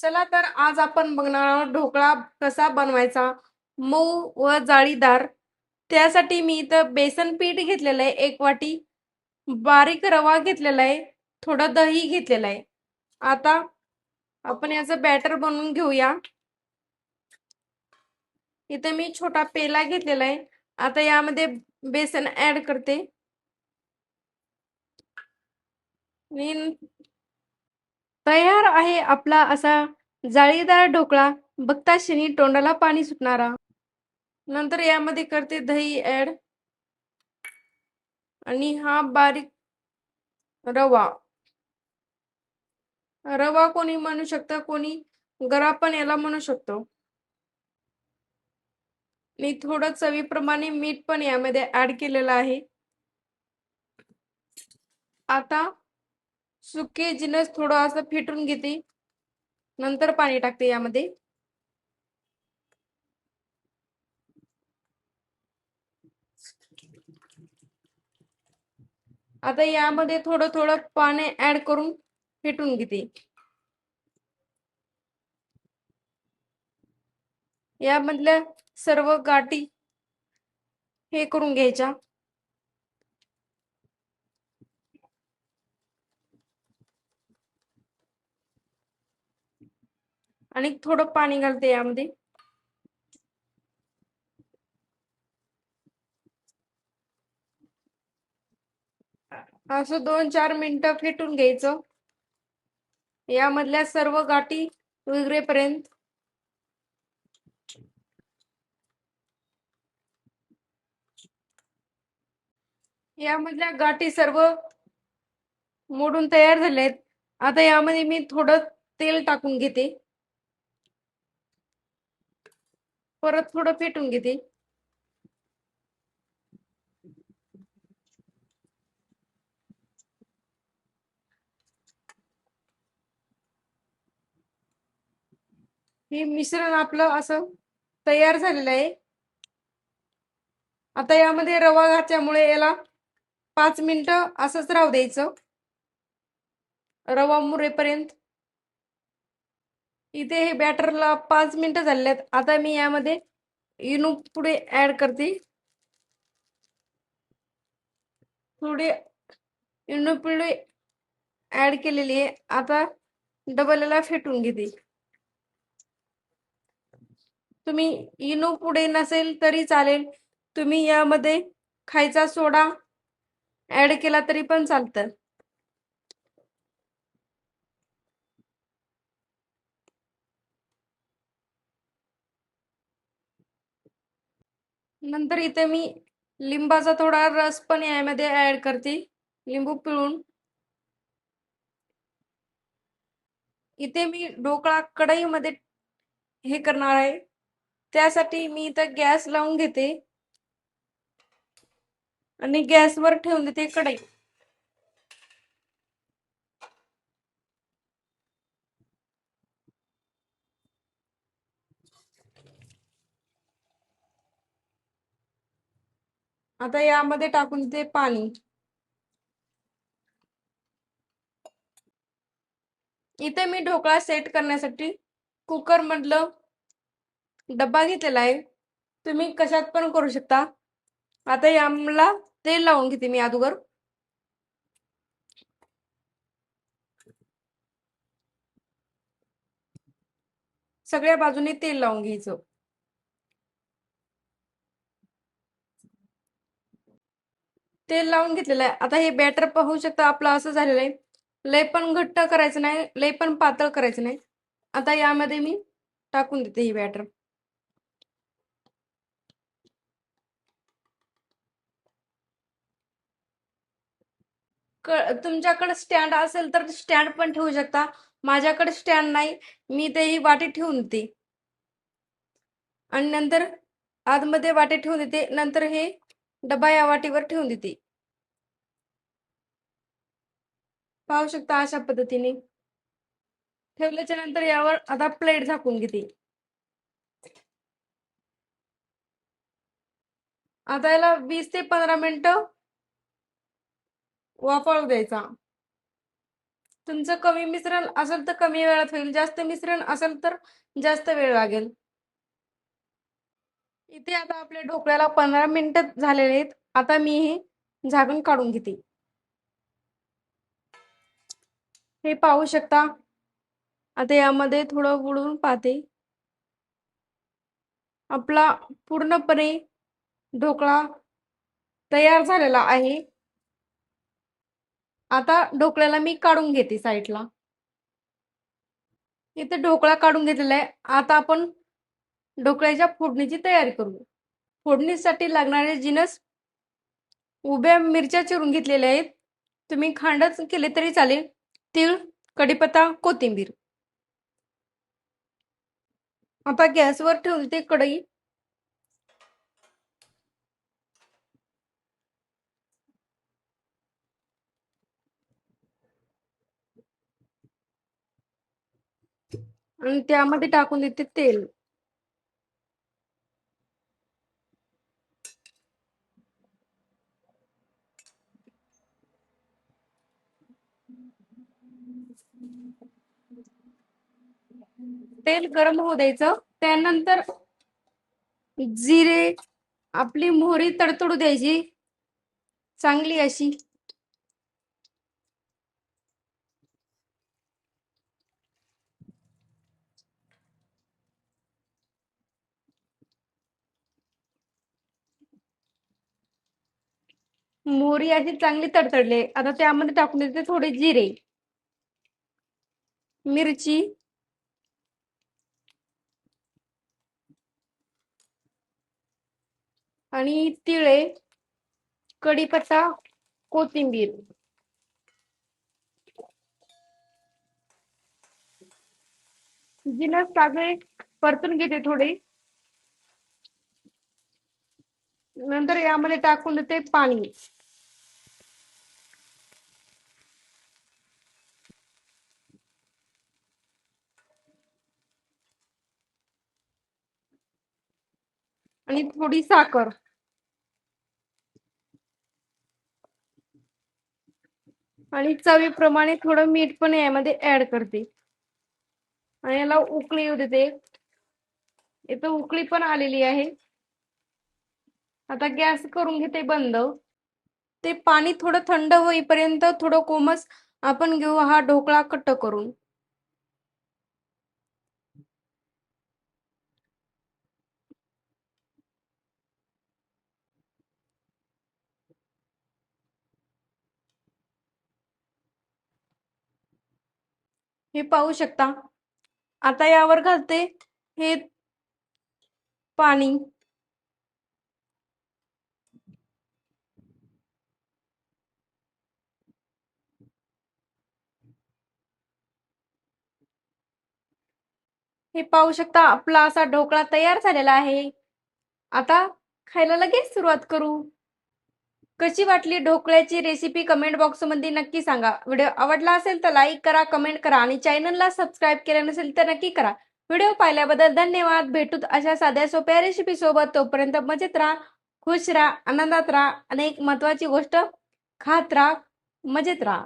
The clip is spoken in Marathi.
चला तर आज आपण बघणार आहोत ढोकळा कसा बनवायचा मऊ व जाळीदार. त्यासाठी मी इथं बेसन पीठ घेतलेलं आहे 1 वाटी, बारीक रवा घेतलेला आहे, थोडं दही घेतलेलं आहे. आता आपण याचं बॅटर बनवून घेऊया. इथे मी छोटा पेला घेतलेला आहे. आता यामध्ये बेसन ऍड करते. तयार आहे आपला असा जाळीदार ढोकळा, बघता क्षणी तोंडाला पाणी सुटणारा. नंतर यामध्ये करते दही ऍड आणि हा बारीक रवा. रवा कोणी म्हणू शकतं, कोणी गरा पण याला म्हणू शकतो. मी थोडं चवीप्रमाणे मीठ पण यामध्ये ऍड केलेलं आहे. आता सुके जिनस थोडं असं फेटून घेते, नंतर पाणी टाकते यामध्ये. आता यामध्ये थोडं थोडं पाणी ऍड करून फेटून घेते. यामधल्या सर्व गाठी हे करून घ्यायच्या. आणि थोडं पाणी घालते यामध्ये. असं 2-4 मिनिटं फेटून घ्यायचं, यामधल्या सर्व गाठी विरघळेपर्यंत. यामधल्या गाठी सर्व मोडून तयार झालेत. आता यामध्ये मी थोडं तेल टाकून घेते, परत थोडं फेटून घेते. हे मिश्रण आपलं असं तयार झालेलं आहे. आता यामध्ये रवा घातल्यामुळे याला 5 मिनिटं असंच राहू द्यायचं, रवा मुरेपर्यंत. इथे हे बॅटरला 5 मिनिटं झालेत. आता मी यामध्ये इनो पुढे ऍड करते. थोडे इनो पुढे ऍड केलेली आहे. आता डबल याला फेटून घेते. तुम्ही इनो पुढे नसेल तरी चालेल, तुम्ही यामध्ये खायचा सोडा ऍड केला तरी पण चालतं. नंतर इथे मी लिंबाचा थोडा रस पण यामध्ये ऍड करते, लिंबू पिळून. इथे मी ढोकळा कढईमध्ये हे करणार आहे, त्यासाठी मी इथं गॅस लावून घेते आणि गॅसवर ठेवून देते कढई. आता यामध्ये टाकून देते पाणी. इथे मी ढोकळा सेट करण्यासाठी कुकर मधलं डब्बा घेतलेला आहे, तुम्ही कशात पण करू शकता. आता याला तेल लावून घेते मी अगोदर. सगळ्या बाजूने तेल लावून घ्यायचं. तेल लावून घेतलेलं आहे. आता हे बॅटर पाहू शकता आपलं असं झालेलं आहे. लय पण घट्ट करायचं नाही, लय पण पातळ करायचं नाही. आता यामध्ये मी टाकून देते ही बॅटर. तुमच्याकडे स्टँड असेल तर स्टँड पण ठेवू शकता. माझ्याकडे स्टँड नाही, मी ते ही वाटी ठेवून देते आणि नंतर आतमध्ये वाटी ठेवून देते. नंतर हे डबा या वाटीवर ठेवून देते. पाहू शकता अशा पद्धतीने ठेवल्याच्या नंतर यावर आता प्लेट झाकून घेते. आता याला 20 ते 15 मिनिटं वाफाळू द्यायचा. तुमचं कमी मिश्रण असेल तर कमी वेळात होईल, जास्त मिश्रण असेल तर जास्त वेळ लागेल. इथे आता आपल्या ढोकळ्याला 15 मिनिटं झालेले आहेत. आता मी हे झाकण काढून घेते. हे पाहू शकता. आता यामध्ये थोडं बुडवून पाहते. आपला पूर्णपणे ढोकळा तयार झालेला आहे. आता ढोकळ्याला मी काढून घेते साईडला. इथे ढोकळा काढून घेतलेला आहे. आता आपण ढोकळ्याच्या फोडणीची तयारी करू. फोडणीसाठी लागणारे जिन्नस उभ्या मिरच्या चिरून घेतलेल्या आहेत. तुम्ही खांडच केले तरी चालेल. तीळ, कढीपत्ता, कोथिंबीर. आता गॅसवर ठेवते कढई. आणि त्यामध्ये टाकून देते तेल. तेल गरम होऊ द्यायचं. त्यानंतर जिरे, आपली मोहरी तडतडू द्यायची चांगली अशी. मोहरी अशी चांगली तडतडले. आता त्यामध्ये टाकून देते थोडे जिरे, मिरची, आणि तिळे, कढीपत्ता, कोथिंबीर. जिन्नस सगळे परतून घेते थोडे. नंतर यामध्ये टाकून देते पाणी. आणि थोडी साखर. आणि चवीप्रमाणे थोडं मीठ पण यामध्ये ऍड करते. आणि याला उकळी येऊ देते. इथं उकळी पण आलेली आहे. आता गॅस करून घेते बंद. ते पाणी थोडं थंड होईपर्यंत थोडं कोमस आपण घेऊ हा ढोकळा कट्ट करून. हे पाहू शकता. आता यावर घालते हे पाणी. हे पाहू शकता. आपला असा ढोकळा तयार झालेला आहे. आता खायला लगेच सुरुवात करू. कशी वाटली ढोकळ्याची रेसिपी कमेंट बॉक्समध्ये नक्की सांगा. व्हिडिओ आवडला असेल तर लाईक करा, कमेंट करा आणि चॅनलला सबस्क्राईब केलं नसेल तर नक्की करा. व्हिडिओ पाहिल्याबद्दल धन्यवाद. भेटूत अशा साध्या सोप्या रेसिपी सोबत. तोपर्यंत मजेत राहा, खुश राहा, आनंदात राहा आणि एक महत्त्वाची गोष्ट, खात राहा, मजेत राहा.